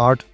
8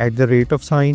@,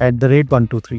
@123.